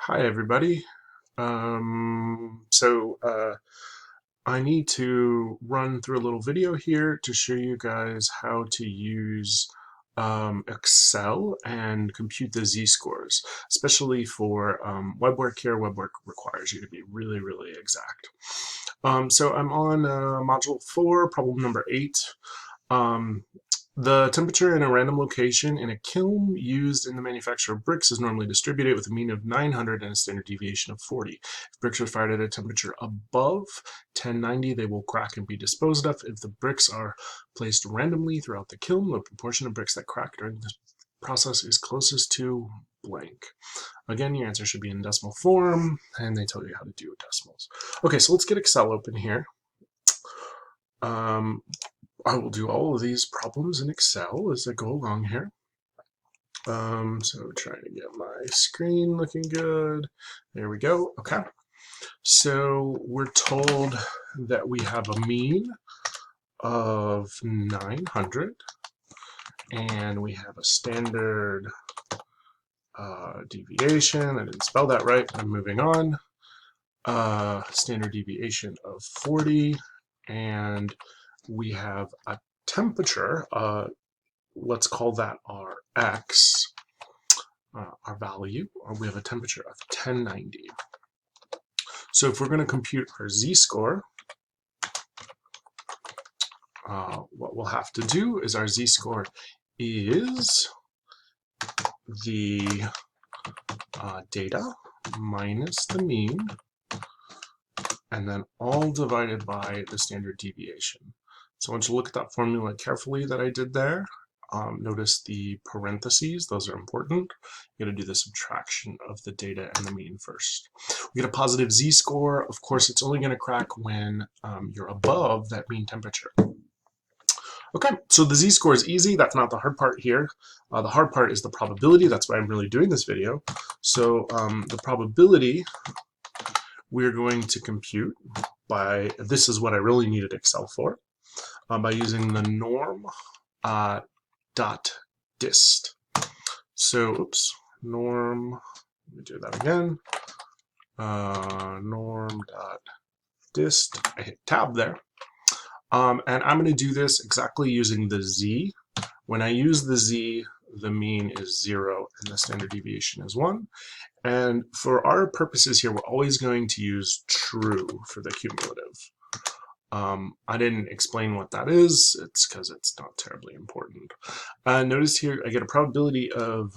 Hi everybody. I need to run through a little video here to show you guys how to use Excel and compute the z-scores, especially for WeBWorK here. WeBWorK requires you to be really, really exact. So I'm on module 4, problem number 8. The temperature in a random location in a kiln used in the manufacture of bricks is normally distributed with a mean of 900 and a standard deviation of 40. If bricks are fired at a temperature above 1090, they will crack and be disposed of. If the bricks are placed randomly throughout the kiln, the proportion of bricks that crack during this process is closest to blank. Again, your answer should be in decimal form, and they tell you how to do decimals. Okay, so let's get Excel open here. I will do all of these problems in Excel as I go along here. So trying to get my screen looking good. There we go. Okay. So we're told that we have a mean of 900 and we have a standard deviation. I didn't spell that right. I'm moving on. Standard deviation of 40, and we have a temperature, let's call that our x, our value, or we have a temperature of 1090. So if we're going to compute our z-score, what we'll have to do is our z-score is the data minus the mean, and then all divided by the standard deviation. So I want you to look at that formula carefully that I did there. Notice the parentheses, those are important. You gotta do the subtraction of the data and the mean first. We get a positive z-score. Of course, it's only gonna crack when you're above that mean temperature. Okay, so the z-score is easy. That's not the hard part here. The hard part is the probability. That's why I'm really doing this video. So the probability we're going to compute by, this is what I really needed Excel for, by using the norm dot dist. So, oops, norm, let me do that again. Norm dot dist, I hit tab there. And I'm going to do this exactly using the z. When I use the z, the mean is 0 and the standard deviation is 1. And for our purposes here, we're always going to use true for the cumulative. I didn't explain what that is. It's because it's not terribly important. Notice here I get a probability of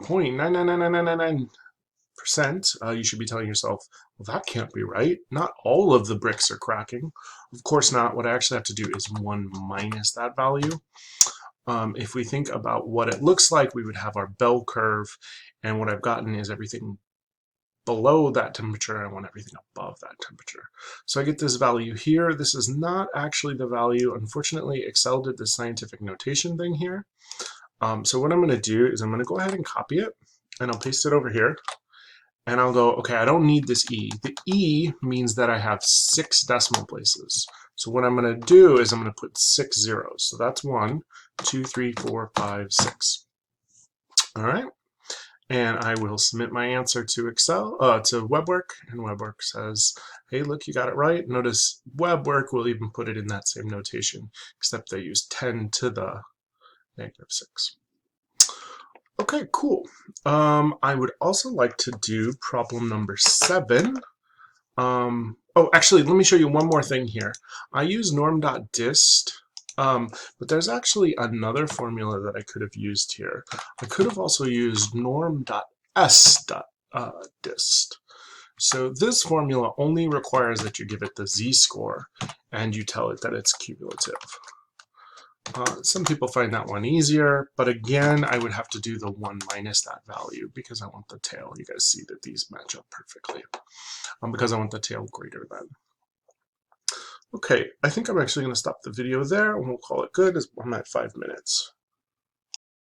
0.99999%. You should be telling yourself, well, that can't be right. Not all of the bricks are cracking. Of course not. What I actually have to do is 1 minus that value. If we think about what it looks like, we would have our bell curve, and what I've gotten is everything below that temperature. I want everything above that temperature. So I get this value here. This is not actually the value. Unfortunately, Excel did the scientific notation thing here. So what I'm going to do is I'm going to go ahead and copy it, and I'll paste it over here. And I'll go, okay, I don't need this E. The E means that I have 6 decimal places. So what I'm going to do is I'm going to put 6 zeros. So that's 1, 2, 3, 4, 5, 6. All right. And I will submit my answer to Excel, to WeBWorK, and WeBWorK says, hey, look, you got it right. Notice WeBWorK will even put it in that same notation, except they use 10 to the negative 6. Okay, cool. I would also like to do problem number 7. Oh, actually, let me show you one more thing here. I use norm.dist. But there's actually another formula that I could have used here. I could have also used norm.s.dist. So this formula only requires that you give it the z-score and you tell it that it's cumulative. Some people find that one easier, but again, I would have to do the 1 minus that value because I want the tail. You guys see that these match up perfectly because I want the tail greater than. Okay, I think I'm actually going to stop the video there and we'll call it good. I'm at 5 minutes.